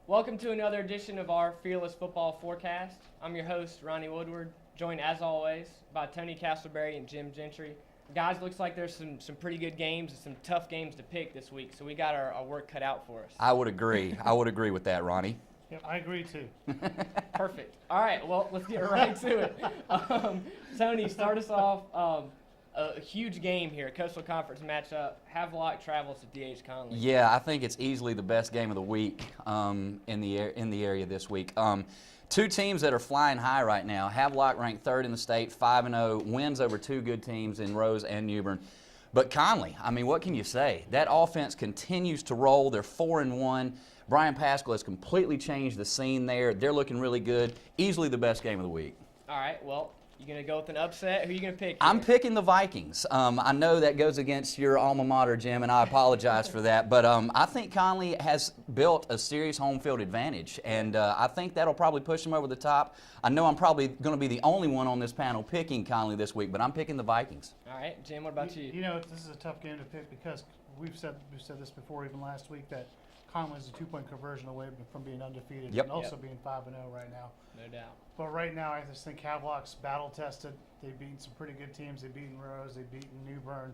Welcome to another edition of our Fearless Football Forecast. I'm your host, Ronnie Woodward, joined as always by Tony Castleberry and Jim Gentry. Guys, looks like there's some pretty good games and some tough games to pick this week, so we got our work cut out for us. I would agree. I would agree with that, Ronnie. Yep, I agree too. Perfect. All right, well, let's get right to it. Tony, start us off. A huge game here, Coastal Conference matchup. Havelock travels to D.H. Conley. Yeah, I think it's easily the best game of the week in the area this week. Two teams that are flying high right now. Havelock ranked third in the state, 5-0, wins over two good teams in Rose and New Bern. But Conley, I mean, what can you say? That offense continues to roll. They're 4-1. Brian Pascal has completely changed the scene there. They're looking really good. Easily the best game of the week. All right, well, you going to go with an upset? Who are you going to pick here? I'm picking the Vikings. I know that goes against your alma mater, Jim, and I apologize for that. But I think Conley has built a serious home field advantage, and I think that'll probably push them over the top. I know I'm probably going to be the only one on this panel picking Conley this week, but I'm picking the Vikings. All right, Jim, what about you? You know, this is a tough game to pick because we've said this before, even last week, that Conley's a 2-point conversion away from being undefeated and also being 5-0 right now. No doubt. But right now, I just think Havelock's battle-tested. They've beaten some pretty good teams. They've beaten Rose. They've beaten New Bern.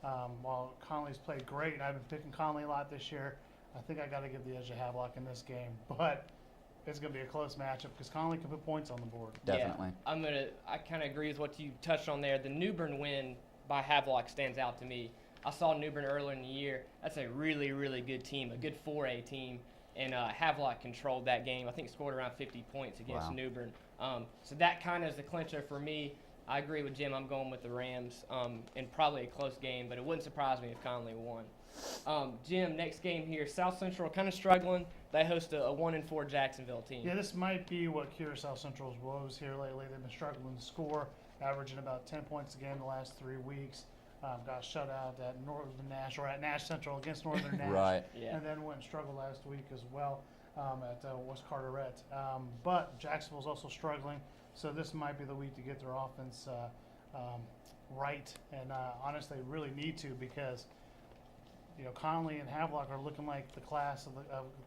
While Conley's played great, and I've been picking Conley a lot this year, I think I got to give the edge to Havelock in this game. But it's going to be a close matchup because Conley can put points on the board. Definitely. Yeah, I kind of agree with what you touched on there. The New Bern win by Havelock stands out to me. I saw New Bern earlier in the year. That's a really, really good team, a good 4A team. And Havelock controlled that game. I think scored around 50 points against New Bern. So that kind of is the clincher for me. I agree with Jim. I'm going with the Rams in probably a close game, but it wouldn't surprise me if Conley won. Jim, next game here, South Central kind of struggling. They host a 1-4 Jacksonville team. Yeah, this might be what cures South Central's woes here lately. They've been struggling to score, averaging about 10 points a game the last 3 weeks. Got shut out at Northern Nash, or at Nash Central against Northern Nash. Right. Yeah. And then went and struggled last week as well at West Carteret. But Jacksonville's also struggling, so this might be the week to get their offense right. And honestly, really need to because, you know, Conley and Havelock are looking like the class of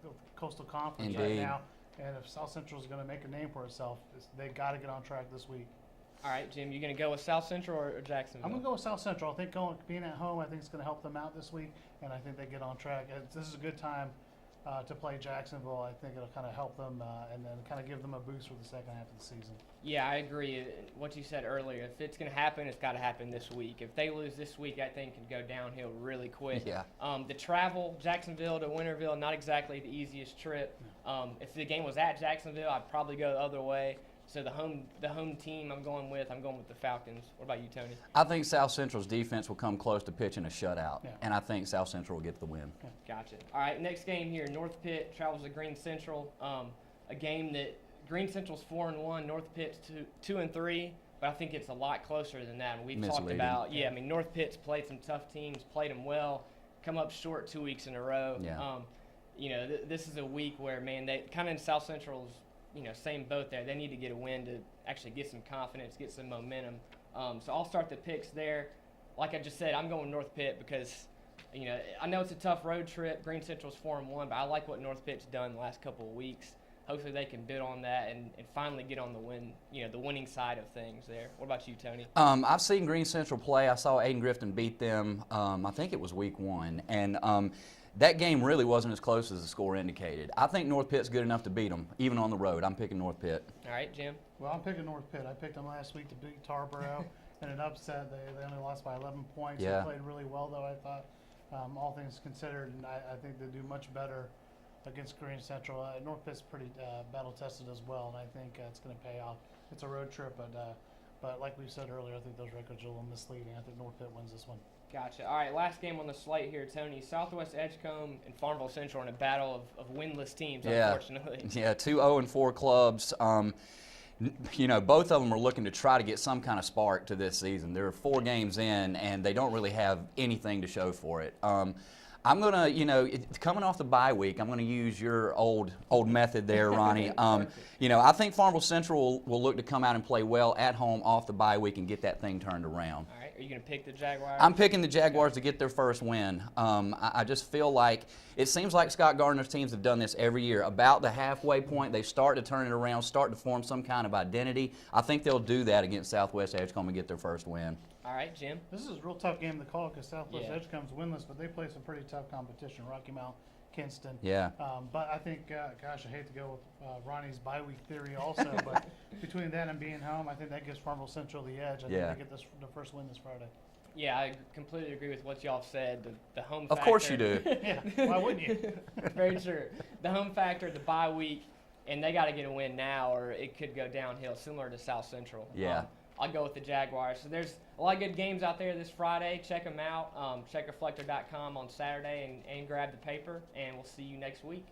the Coastal Conference right now. And if South Central is going to make a name for itself, they got to get on track this week. All right, Jim, you going to go with South Central or Jacksonville? I'm going to go with South Central. I think being at home, I think it's going to help them out this week, and I think they get on track. This is a good time to play Jacksonville. I think it'll kind of help them and then kind of give them a boost for the second half of the season. Yeah, I agree. What you said earlier, if it's going to happen, it's got to happen this week. If they lose this week, I think it can go downhill really quick. Yeah. The travel, Jacksonville to Winterville, not exactly the easiest trip. If the game was at Jacksonville, I'd probably go the other way. So the home team I'm going with the Falcons. What about you, Tony? I think South Central's defense will come close to pitching a shutout, and I think South Central will get the win. Yeah. Gotcha. All right, next game here, North Pitt travels to Green Central. A game that Green Central's 4-1, North Pitt's 2-3, but I think it's a lot closer than that. And we've talked about, I mean, North Pitt's played some tough teams, played them well, come up short 2 weeks in a row. Yeah. You know, this is a week where, man, they kind of in South Central's, you know, same boat there. They need to get a win to actually get some confidence, get some momentum. So I'll start the picks there. Like I just said, I'm going North Pitt because, you know, I know it's a tough road trip. Green Central's 4-1, but I like what North Pitt's done the last couple of weeks. Hopefully they can build on that and finally get on the winning side of things there. What about you, Tony? I've seen Green Central play. I saw Aiden Grifton beat them. I think it was week 1, and that game really wasn't as close as the score indicated. I think North Pitt's good enough to beat them, even on the road. I'm picking North Pitt. All right, Jim? Well, I'm picking North Pitt. I picked them last week to beat Tarboro in an upset. They only lost by 11 points. Yeah. They played really well, though, I thought, all things considered. And I think they do much better against Green Central. North Pitt's pretty battle-tested as well, and I think it's going to pay off. It's a road trip, but like we said earlier, I think those records are a little misleading. I think North Pitt wins this one. Gotcha. All right, last game on the slate here, Tony. Southwest Edgecombe and Farmville Central in a battle of winless teams, unfortunately. Yeah, 2 0-4 clubs. You know, both of them are looking to try to get some kind of spark to this season. They're 4 games in, and they don't really have anything to show for it. I'm gonna, coming off the bye week, I'm gonna use your old method there, Ronnie. I think Farmville Central will look to come out and play well at home off the bye week and get that thing turned around. All right. Are you going to pick the Jaguars? I'm picking the Jaguars to get their first win. I just feel like it seems like Scott Gardner's teams have done this every year. About the halfway point, they start to turn it around, start to form some kind of identity. I think they'll do that against Southwest Edgecombe and get their first win. All right, Jim. This is a real tough game to call because Southwest Yeah. Edgecombe's winless, but they play some pretty tough competition. Rocky Mount, Kinston. Yeah. But I think, gosh, I hate to go with Ronnie's bye week theory also, but between that and being home, I think that gives Farmville Central the edge. I think they get the first win this Friday. Yeah, I completely agree with what y'all said. The home Of factor. course you do. Yeah, why wouldn't you? Very true. The home factor, the bye week, and they got to get a win now, or it could go downhill, similar to South Central. Yeah. I'll go with the Jaguars. So there's a lot of good games out there this Friday. Check them out. Check reflector.com on Saturday and grab the paper, and we'll see you next week.